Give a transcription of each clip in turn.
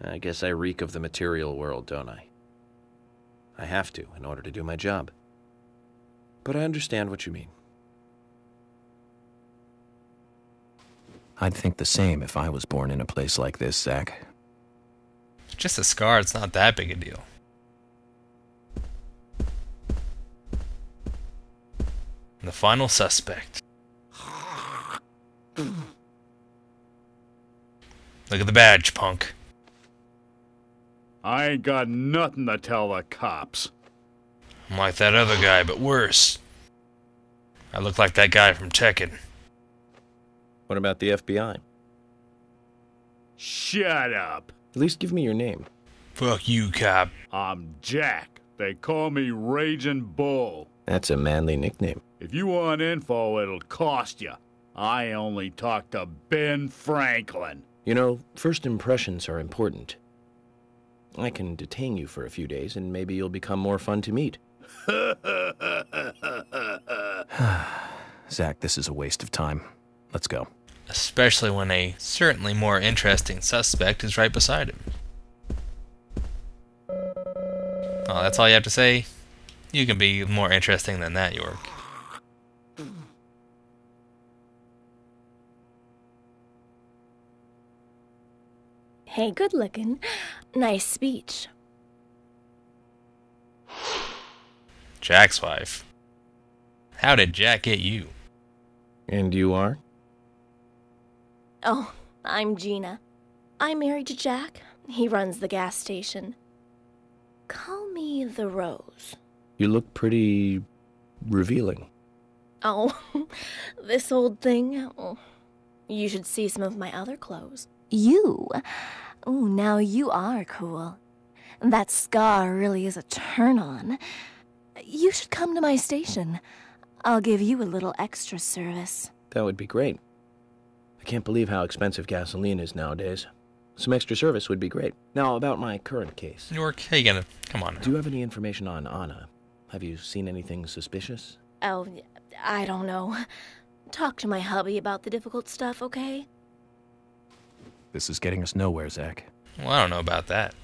I guess I reek of the material world, don't I? I have to, in order to do my job. But I understand what you mean. I'd think the same if I was born in a place like this, Zach. It's just a scar, it's not that big a deal. And the final suspect. Look at the badge, punk. I ain't got nothing to tell the cops. I'm like that other guy, but worse. I look like that guy from Tekken. What about the FBI? Shut up. At least give me your name. Fuck you, cop. I'm Jack. They call me Raging Bull. That's a manly nickname. If you want info, it'll cost you. I only talk to Ben Franklin. You know, first impressions are important. I can detain you for a few days, and maybe you'll become more fun to meet. Zach, this is a waste of time. Let's go. Especially when a certainly more interesting suspect is right beside him. Oh, that's all you have to say? You can be more interesting than that, York. Hey, good looking. Nice speech. Jack's wife. How did Jack get you? And you are? Oh, I'm Gina. I'm married to Jack. He runs the gas station. Call me the Rose. You look pretty revealing. Oh, this old thing. Oh, you should see some of my other clothes. You? Oh, now you are cool. That scar really is a turn-on. You should come to my station. I'll give you a little extra service. That would be great. I can't believe how expensive gasoline is nowadays. Some extra service would be great. Now, about my current case. York, how you gonna... Come on now. Do you have any information on Anna? Have you seen anything suspicious? Oh, I don't know. Talk to my hubby about the difficult stuff, okay? This is getting us nowhere, Zach. Well, I don't know about that.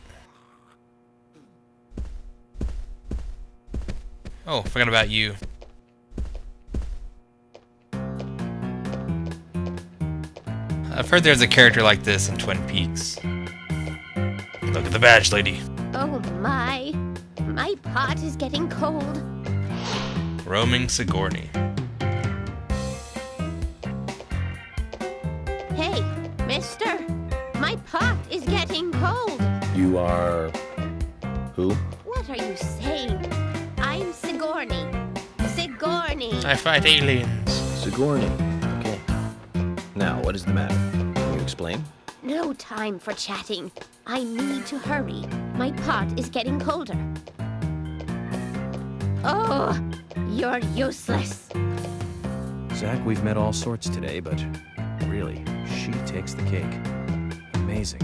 Oh, forgot about you. I've heard there's a character like this in Twin Peaks. Look at the badge, lady. Oh my pot is getting cold. Roaming Sigourney. Hey, mister, my pot is getting cold. You are... who? What are you saying? I'm Sigourney. Sigourney. I fight aliens. Sigourney. Okay. Now, what is the matter? Can you explain? No time for chatting. I need to hurry. My pot is getting colder. Oh, you're useless. Zach, we've met all sorts today, but really, she takes the cake. Amazing.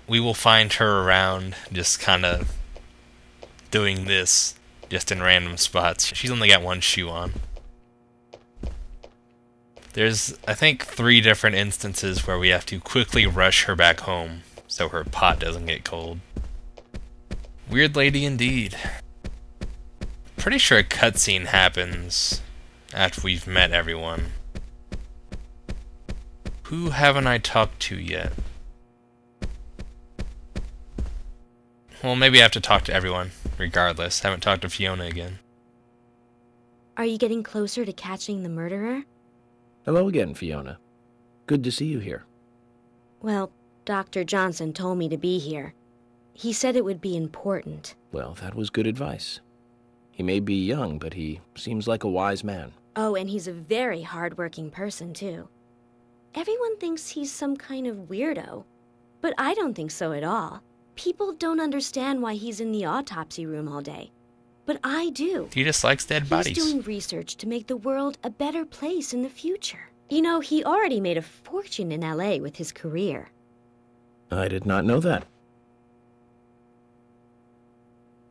We will find her around, just kind of doing this, just in random spots. She's only got one shoe on. There's, I think, 3 different instances where we have to quickly rush her back home so her pot doesn't get cold. Weird lady indeed. Pretty sure a cutscene happens after we've met everyone. Who haven't I talked to yet? Well, maybe I have to talk to everyone, regardless. Haven't talked to Fiona again. Are you getting closer to catching the murderer? Hello again, Fiona. Good to see you here. Well, Dr. Johnson told me to be here. He said it would be important. Well, that was good advice. He may be young, but he seems like a wise man. Oh, and he's a very hard-working person, too. Everyone thinks he's some kind of weirdo, but I don't think so at all. People don't understand why he's in the autopsy room all day, but I do. He just likes dead bodies. He's doing research to make the world a better place in the future. You know, he already made a fortune in LA with his career. I did not know that.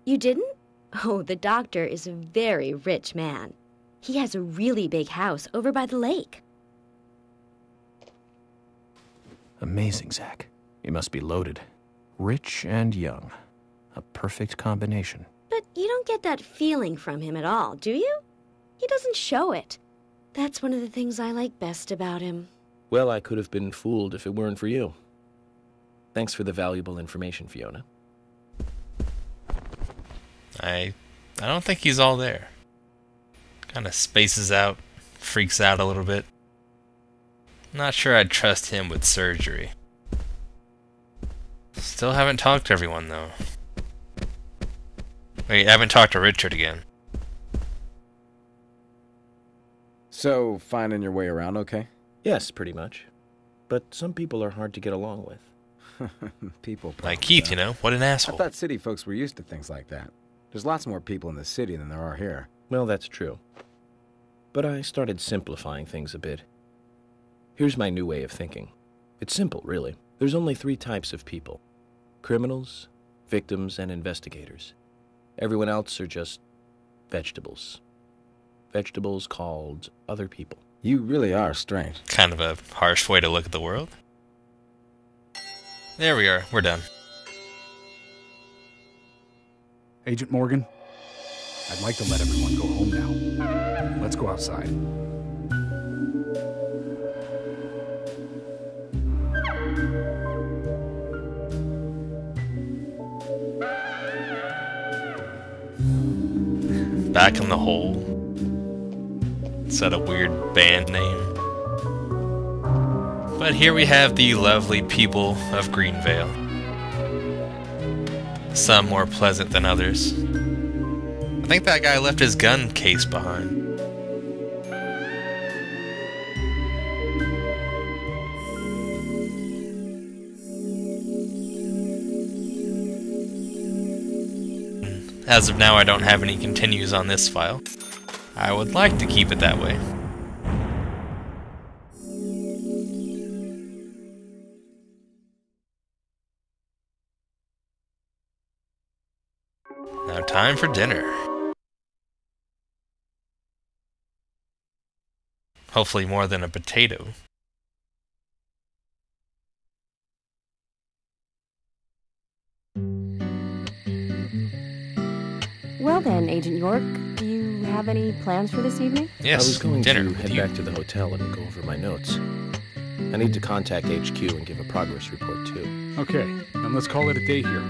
You didn't? Oh, the doctor is a very rich man. He has a really big house over by the lake. Amazing, Zach. You must be loaded. Rich and young. A perfect combination. But you don't get that feeling from him at all, do you? He doesn't show it. That's one of the things I like best about him. Well, I could have been fooled if it weren't for you. Thanks for the valuable information, Fiona. I don't think he's all there. Kind of spaces out, freaks out a little bit. Not sure I'd trust him with surgery. Still haven't talked to everyone, though. Wait, I haven't talked to Richard again. So, finding your way around okay? Yes, pretty much. But some people are hard to get along with. People Like Keith, you know? What an I asshole. thought city folks were used to things like that. There's lots more people in the city than there are here. Well, that's true. But I started simplifying things a bit. Here's my new way of thinking. It's simple, really. There's only 3 types of people. Criminals, victims, and investigators. Everyone else are just vegetables. Vegetables called other people. You really are strange. Kind of a harsh way to look at the world. There we are. We're done. Agent Morgan, I'd like to let everyone go home now. Let's go outside. Back in the Hole. Is that a weird band name? But here we have the lovely people of Greenvale. Some more pleasant than others. I think that guy left his gun case behind. As of now, I don't have any continues on this file. I would like to keep it that way. Now time for dinner. Hopefully more than a potato. Well then, Agent York, do you have any plans for this evening? Yes, I was going dinner to with head you. back to the hotel and go over my notes. I need to contact HQ and give a progress report, too. Okay, then let's call it a day here.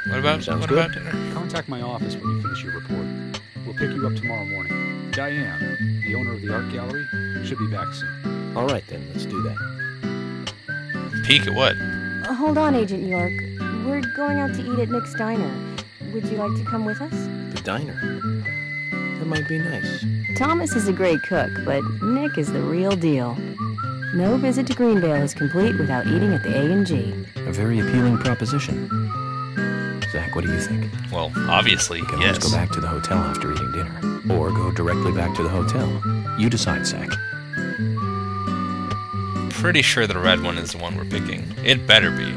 What about Sounds what good. about dinner? Contact my office when you finish your report. We'll pick you up tomorrow morning. Diane, the owner of the art gallery, should be back soon. All right, then. Let's do that. Peek at what? Hold on, Agent York. We're going out to eat at Nick's Diner. Would you like to come with us? The diner. That might be nice. Thomas is a great cook, but Nick is the real deal. No visit to Greenvale is complete without eating at the A&G. A very appealing proposition. Zach, what do you think? Well, obviously, You can yes. always go back to the hotel after eating dinner. Or go directly back to the hotel. You decide, Zach. Pretty sure the red one is the one we're picking. It better be.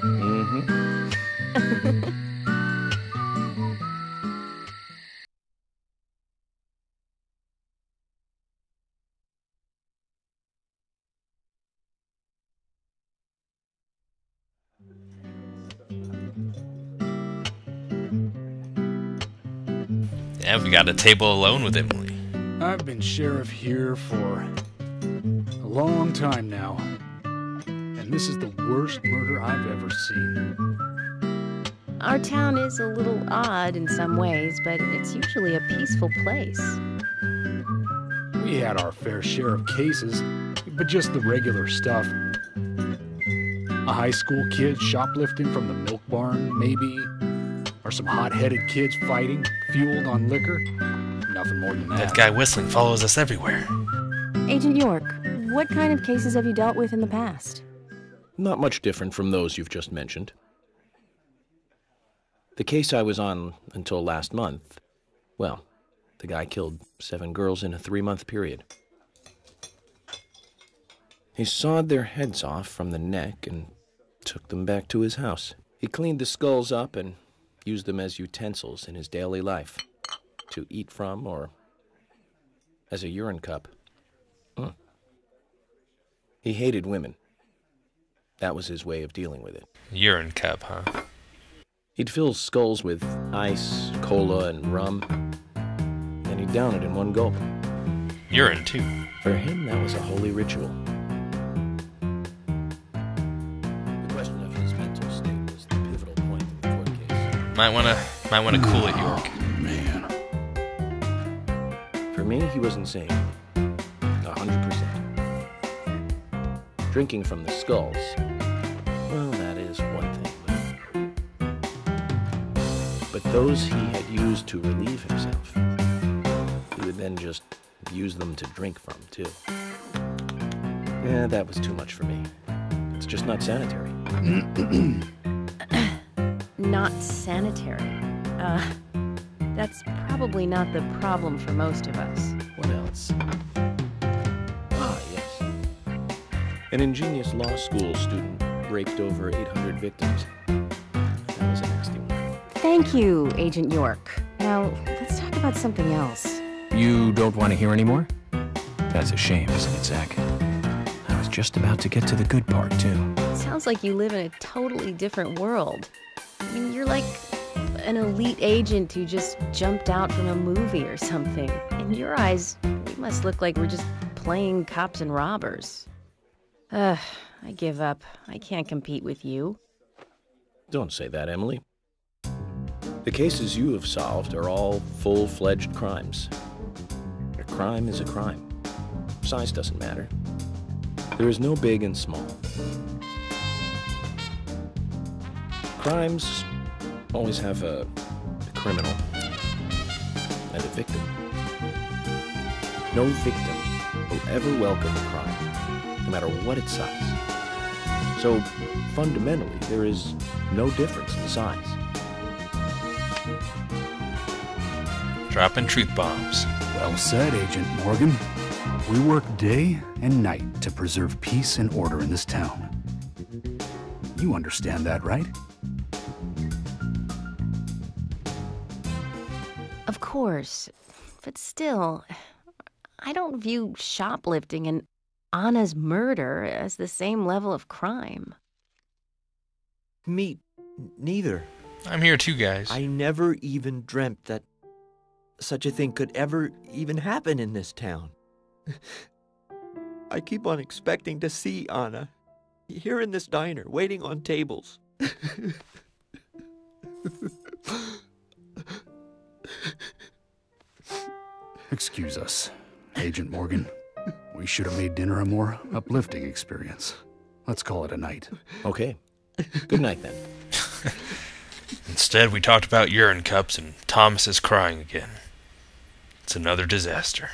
Mm-hmm. Yeah, we got a table alone with Emily. I've been sheriff here for a long time now, and this is the worst murder I've ever seen. Our town is a little odd in some ways, but it's usually a peaceful place. We had our fair share of cases, but just the regular stuff. A high school kid shoplifting from the milk barn, maybe. Or some hot-headed kids fighting, fueled on liquor. Nothing more than that. That guy whistling follows us everywhere. Agent York, what kind of cases have you dealt with in the past? Not much different from those you've just mentioned. The case I was on until last month, well, the guy killed 7 girls in a 3-month period. He sawed their heads off from the neck and took them back to his house. He cleaned the skulls up and used them as utensils in his daily life, to eat from or as a urine cup. He hated women. That was his way of dealing with it. Urine cup, huh? He'd fill skulls with ice, cola, and rum, and he'd down it in one gulp. Urine, too. For him, that was a holy ritual. The question of his mental state was the pivotal point in the court case. Might wanna cool it, York. Man. For me, he was insane. 100%. Drinking from the skulls, well, that is one thing. But those he had used to relieve himself, he would then just use them to drink from, too. Yeah, that was too much for me. It's just not sanitary. Not sanitary. That's probably not the problem for most of us. What else? Ah, yes. An ingenious law school student raped over 800 victims. That was a nasty one. Thank you, Agent York. Now, let's talk about something else. You don't want to hear anymore? That's a shame, isn't it, Zach? I was just about to get to the good part, too. Sounds like you live in a totally different world. I mean, you're like an elite agent who just jumped out from a movie or something. In your eyes, we must look like we're just playing cops and robbers. I give up. I can't compete with you. Don't say that, Emily. The cases you have solved are all full-fledged crimes. A crime is a crime. Size doesn't matter. There is no big and small. Crimes always have a criminal and a victim. No victim will ever welcome a crime, no matter what its size. So, fundamentally, there is no difference in size. Dropping truth bombs. Well said, Agent Morgan. We work day and night to preserve peace and order in this town. You understand that, right? Of course. But still, I don't view shoplifting and Anna's murder as the same level of crime. Me neither. I'm here too, guys. I never even dreamt that such a thing could ever even happen in this town. I keep on expecting to see Anna here in this diner, waiting on tables. Excuse us, Agent Morgan. We should have made dinner a more uplifting experience. Let's call it a night. Okay. Good night, then. Instead, we talked about urine cups and Thomas is crying again. It's another disaster.